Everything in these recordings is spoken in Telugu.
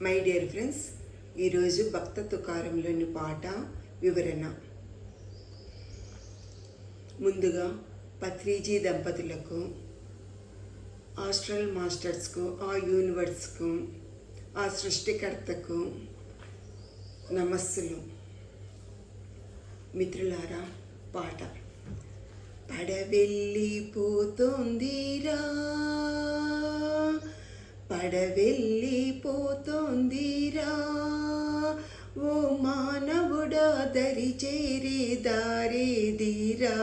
మై డియర్ ఫ్రెండ్స్, ఈరోజు భక్త తుకారంలోని పాట వివరణ. ముందుగా పత్రిజీ దంపతులకు, ఆస్ట్రల్ మాస్టర్స్కు, ఆ యూనివర్స్కు, ఆ సృష్టికర్తకు నమస్సులు. మిత్రులారా, పాట. పడవెళ్ళిపోతోందిరా, పడవెళ్ళిపోతోందిరా, ఓ మానవుడా దరి చేరే దారేదిరా,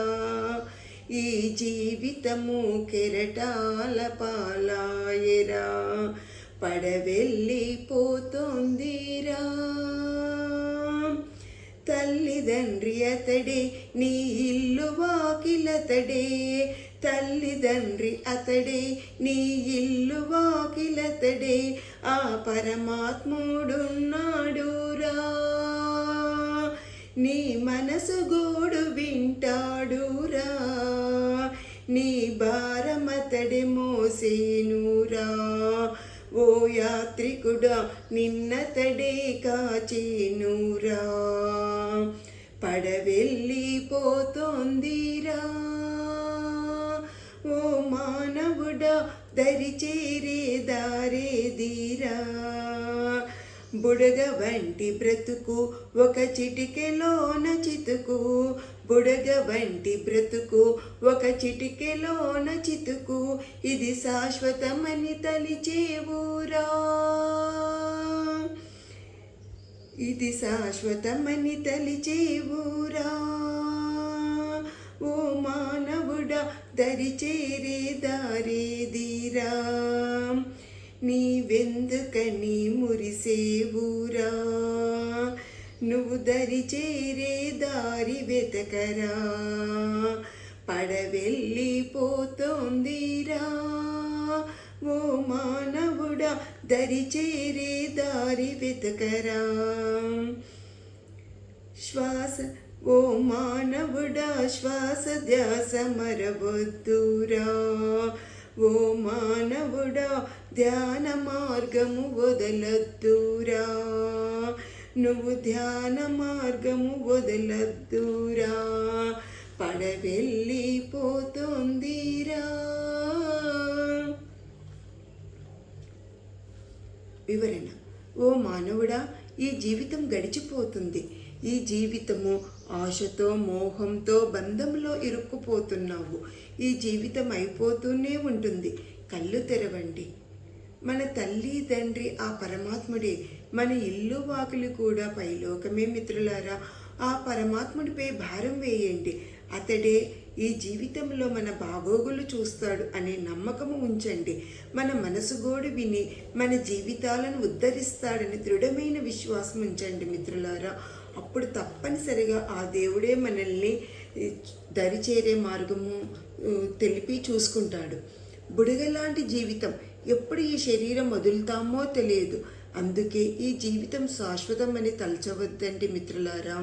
ఈ జీవితము కెరటాల పాలాయరా, పడవెళ్ళిపోతోందిరా. తల్లిదండ్రి అతడే, నీ ఇల్లు వాకిలతడే, తల్లిదండ్రి అతడే, నీ ఇల్లు వాకిలతడే, ఆ పరమాత్ముడున్నాడురా, నీ మనసు గోడు వింటాడురా, నీ భారమతడే మోసేనురా, ఓ యాత్రికుడా నిన్నతడే కాచేనురా, పడవెళ్ళిపోతోందిరా, ఓ మానవుడా దరి చేరే దారేదిరా. బుడగ వంటి బ్రతుకు ఒక చిటికెలోన చితుకు, బుడగ వంటి బ్రతుకు ఒక చిటికెలోన చితుకు, ఇది శాశ్వతమని తలిచేవురా, ఇది శాశ్వతమని తలిచేవురా, ఓ మానవుడా దరి చేరే దారేదిరా, నీవెందుకని మురిసేవురా, నువ్వు దరి చేరే దారి వెతకరా, పడవెళ్ళిపోతోందిరా, ఓ మానవుడా దరి చేరే దారి వెతకరా. శ్వాస, ఓ మానవుడా శ్వాస ధ్యాస మరవద్దురా, ఓ మానవుడా ధ్యాన మార్గము వదలద్దురా, నువ్వు ధ్యాన మార్గము వదలద్దురా, పడవెళ్ళిపోతోందిరా. వివరణ. ఓ మానవుడా, ఈ జీవితం గడిచిపోతుంది. ఈ జీవితము ఆశతో, మోహంతో, బంధంలో ఇరుక్కుపోతున్నావు. ఈ జీవితం అయిపోతూనే ఉంటుంది. కళ్ళు తెరవండి. మన తల్లి తండ్రి ఆ పరమాత్ముడే, మన ఇల్లు వాకిలి కూడా పైలోకమే. మిత్రులారా, ఆ పరమాత్ముడిపై భారం వేయండి. అతడే ఈ జీవితంలో మన బాగోగులు చూస్తాడు అనే నమ్మకము ఉంచండి. మన మనసు గోడు విని మన జీవితాలను ఉద్ధరిస్తాడని దృఢమైన విశ్వాసం ఉంచండి మిత్రులారా. అప్పుడు తప్పనిసరిగా ఆ దేవుడే మనల్ని దరిచేరే మార్గము తెలిపి చూసుకుంటాడు. బుడగలాంటి జీవితం, ఎప్పుడు ఈ శరీరం వదులుతామో తెలియదు. అందుకే ఈ జీవితం శాశ్వతం అని తలచవద్దండి మిత్రులారా.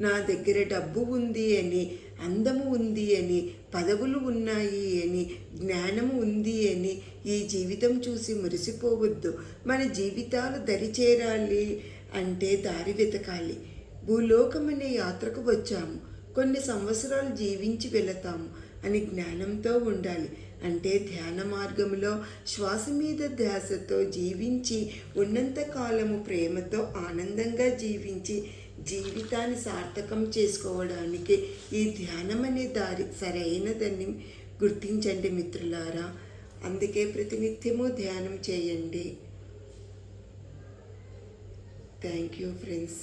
నా దగ్గర డబ్బు ఉంది అని, అందము ఉంది అని, పదవులు ఉన్నాయి అని, జ్ఞానము ఉంది అని ఈ జీవితం చూసి మురిసిపోవద్దు. మన జీవితాలు దరిచేరాలి అంటే దారి వెతకాలి. భూలోకమనే యాత్రకు వచ్చాము, కొన్ని సంవత్సరాలు జీవించి వెళతాము అని జ్ఞానంతో ఉండాలి. అంటే ధ్యాన మార్గంలో శ్వాస మీద ధ్యాసతో జీవించి, ఉన్నంతకాలము ప్రేమతో ఆనందంగా జీవించి జీవితాన్ని సార్థకం చేసుకోవడానికి ఈ ధ్యానం అనే దారి సరైనదని గుర్తించండి మిత్రులారా. అందుకే ప్రతినిత్యము ధ్యానం చేయండి. Thank you friends.